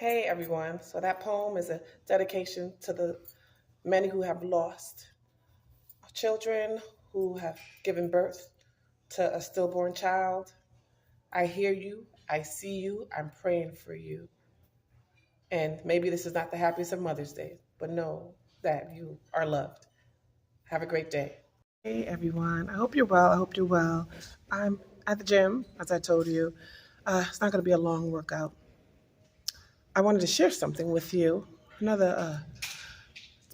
Hey everyone. So that poem is a dedication to the many who have lost children, who have given birth to a stillborn child. I hear you, I see you, I'm praying for you. And maybe this is not the happiest of Mother's Day, but know that you are loved. Have a great day. Hey everyone. I hope you're well. I hope you're well. I'm at the gym, as I told you. It's not going to be a long workout. I wanted to share something with you. Another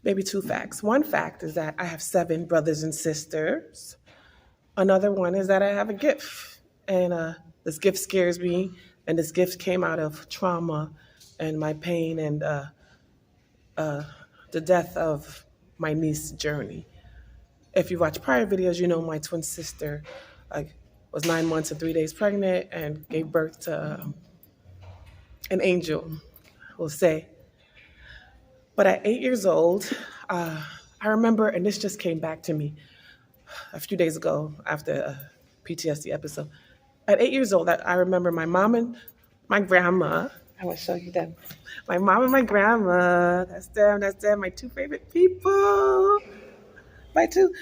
maybe two facts. One fact is that I have 7 brothers and sisters. Another one is that I have a gift, and this gift scares me, and this gift came out of trauma and my pain and the death of my niece, Jurni. If you watch prior videos, you know my twin sister was 9 months and 3 days pregnant and gave birth to an angel, we'll say. But at 8 years old, I remember, and this just came back to me a few days ago after a PTSD episode. At 8 years old, I remember my mom and my grandma. I want to show you them. My mom and my grandma. That's them. My 2 favorite people. My 2.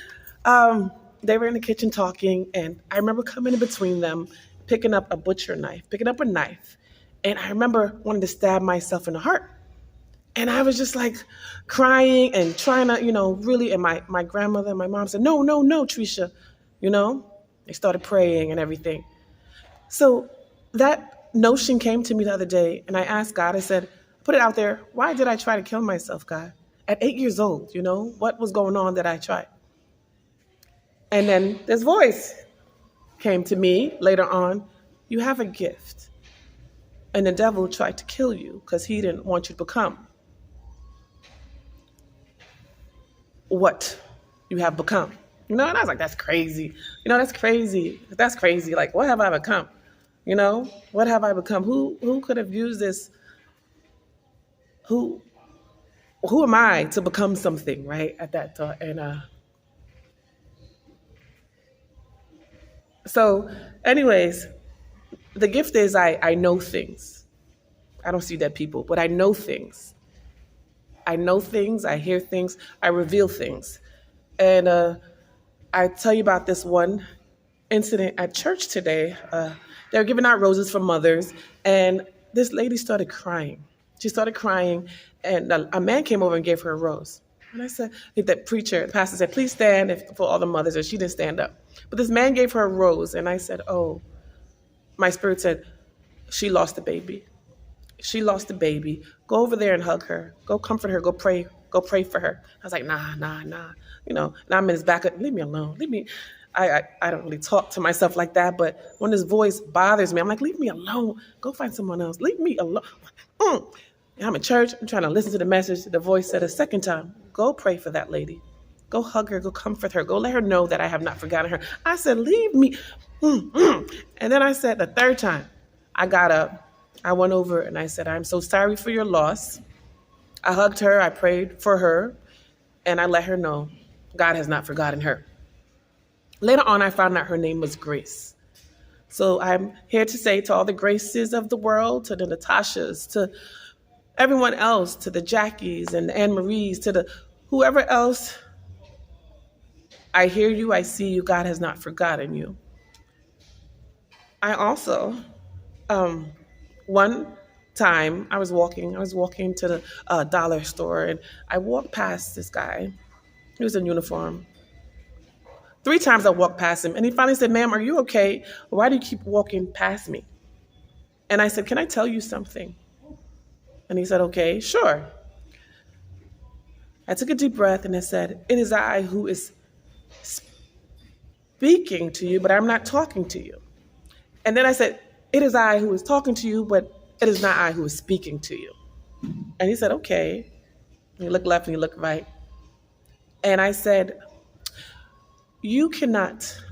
They were in the kitchen talking, and I remember coming in between them, picking up a knife. And I remember wanting to stab myself in the heart. And I was just like crying and trying to, really. And my grandmother and my mom said, no, Trisha, They started praying and everything. So that notion came to me the other day, and I asked God, I said, put it out there. Why did I try to kill myself, God? At 8 years old, what was going on that I tried? And then this voice came to me later on. You have a gift. And the devil tried to kill you because he didn't want you to become what you have become. And I was like, that's crazy. That's crazy. That's crazy. Like, what have I become? What have I become? Who could have used this? Who am I to become something, right? At that thought. And so anyways, the gift is I know things. I don't see dead people, but I know things. I know things, I hear things, I reveal things. And I tell you about this one incident at church today. They were giving out roses for mothers, and this lady started crying. She started crying, and a man came over and gave her a rose. And I said, the pastor said, please stand for all the mothers, and she didn't stand up. But this man gave her a rose, and I said, oh, my spirit said, she lost a baby. She lost a baby. Go over there and hug her. Go comfort her. Go pray for her. I was like, nah. Now I'm in his back. Leave me alone. Leave me. I don't really talk to myself like that, but when his voice bothers me, I'm like, leave me alone. Go find someone else. Leave me alone. And I'm in church. I'm trying to listen to the message. The voice said a second time, go pray for that lady. Go hug her. Go comfort her. Go let her know that I have not forgotten her. I said, leave me. And then I said the third time, I got up. I went over and I said, I'm so sorry for your loss. I hugged her, I prayed for her, and I let her know God has not forgotten her. Later on, I found out her name was Grace. So I'm here to say to all the Graces of the world, to the Natashas, to everyone else, to the Jackies and the Anne Maries, to the whoever else, I hear you, I see you, God has not forgotten you. I also, one time I was walking to the dollar store, and I walked past this guy. He was in uniform. 3 times I walked past him, and he finally said, ma'am, are you okay? Why do you keep walking past me? And I said, can I tell you something? And he said, okay, sure. I took a deep breath and I said, it is I who is speaking to you, but I'm not talking to you. And then I said, it is I who is talking to you, but it is not I who is speaking to you. And he said, okay. And he looked left and he looked right. And I said, you cannot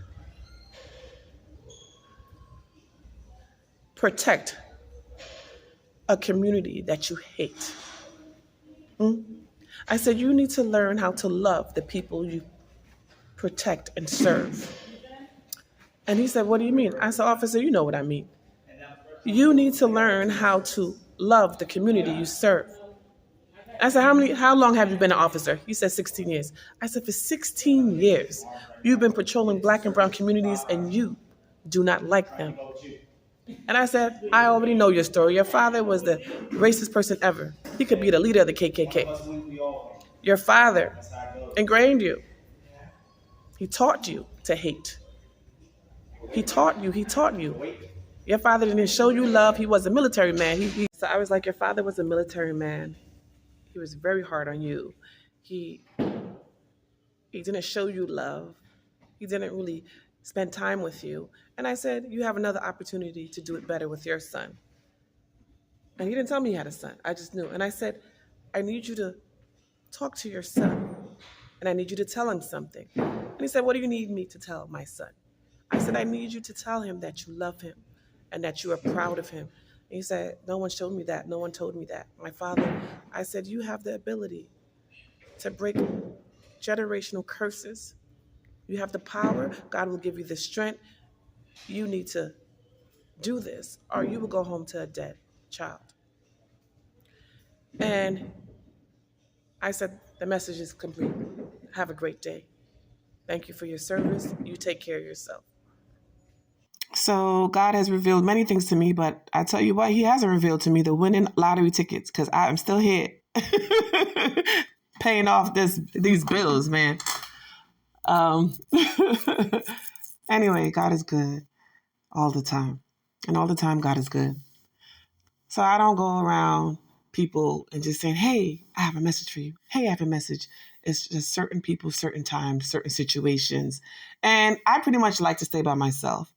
protect a community that you hate. I said, you need to learn how to love the people you protect and serve. And he said, what do you mean? I said, officer, you know what I mean. You need to learn how to love the community you serve. I said, how long have you been an officer? He said 16 years. I said, for 16 years, you've been patrolling black and brown communities and you do not like them. And I said, I already know your story. Your father was the racist person ever. He could be the leader of the KKK. Your father ingrained you. He taught you to hate. He taught you. Your father didn't show you love. He was a military man. So I was like, your father was a military man. He was very hard on you. He didn't show you love. He didn't really spend time with you. And I said, you have another opportunity to do it better with your son. And he didn't tell me he had a son. I just knew. And I said, I need you to talk to your son. And I need you to tell him something. And he said, what do you need me to tell my son? I said, I need you to tell him that you love him and that you are proud of him. And he said, no one showed me that. No one told me that. My father, I said, you have the ability to break generational curses. You have the power. God will give you the strength. You need to do this or you will go home to a dead child. And I said, the message is complete. Have a great day. Thank you for your service. You take care of yourself. So God has revealed many things to me, but I tell you what, he hasn't revealed to me the winning lottery tickets because I am still here paying off these bills, man. Anyway, God is good all the time. And all the time, God is good. So I don't go around people and just saying, hey, I have a message for you. Hey, I have a message. It's just certain people, certain times, certain situations. And I pretty much like to stay by myself.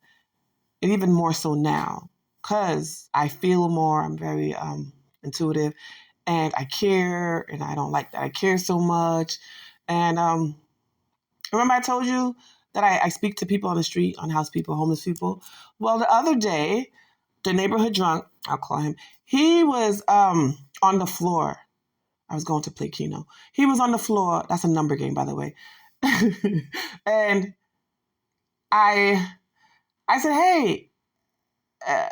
And even more so now, because I feel more, I'm very intuitive, and I care, and I don't like that I care so much. And remember I told you that I speak to people on the street, unhoused people, homeless people? Well, the other day, the neighborhood drunk, I'll call him, he was on the floor. I was going to play Keno. He was on the floor. That's a number game, by the way. And I said, hey,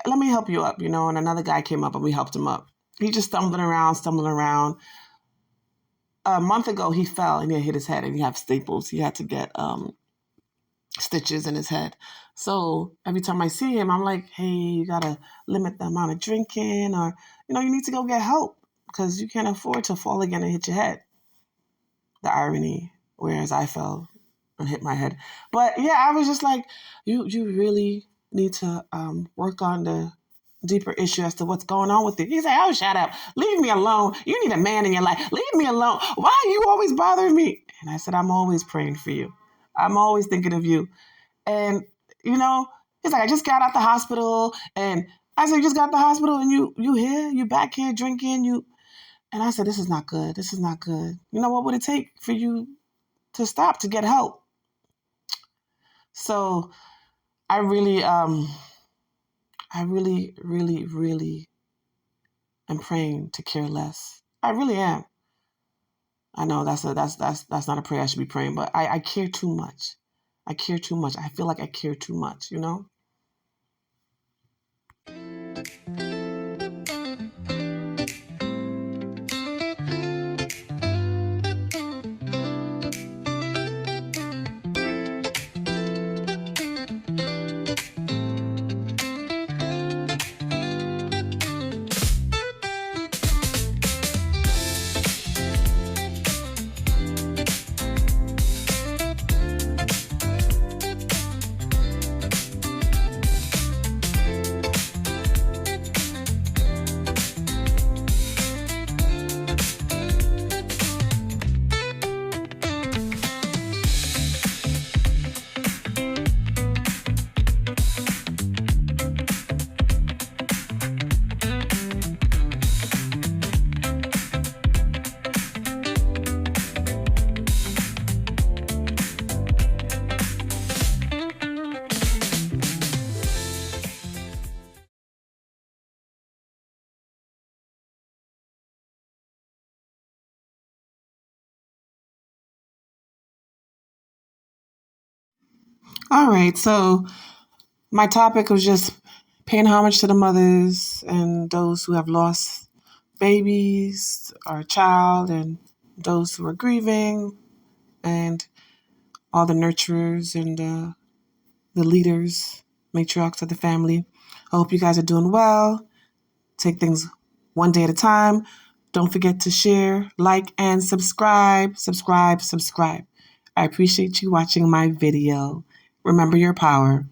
let me help you up, and another guy came up and we helped him up. He just stumbling around. A month ago, he fell and he hit his head and he had staples. He had to get stitches in his head. So every time I see him, I'm like, hey, you got to limit the amount of drinking or, you need to go get help because you can't afford to fall again and hit your head. The irony, whereas I fell and hit my head. But yeah, I was just like, you really need to work on the deeper issue as to what's going on with you. He's like, oh, shut up. Leave me alone. You need a man in your life. Leave me alone. Why are you always bothering me? And I said, I'm always praying for you. I'm always thinking of you. And, he's like, I just got out the hospital. And I said, you just got out the hospital and you here? You back here drinking? And I said, this is not good. This is not good. What would it take for you to stop, to get help? So I really, really, really am praying to care less. I really am. I know that's not a prayer I should be praying, but I care too much. I care too much. I feel like I care too much, All right, so my topic was just paying homage to the mothers and those who have lost babies, our child, and those who are grieving, and all the nurturers and the leaders, matriarchs of the family. I hope you guys are doing well. Take things one day at a time. Don't forget to share, like, and subscribe. Subscribe. I appreciate you watching my video. Remember your power.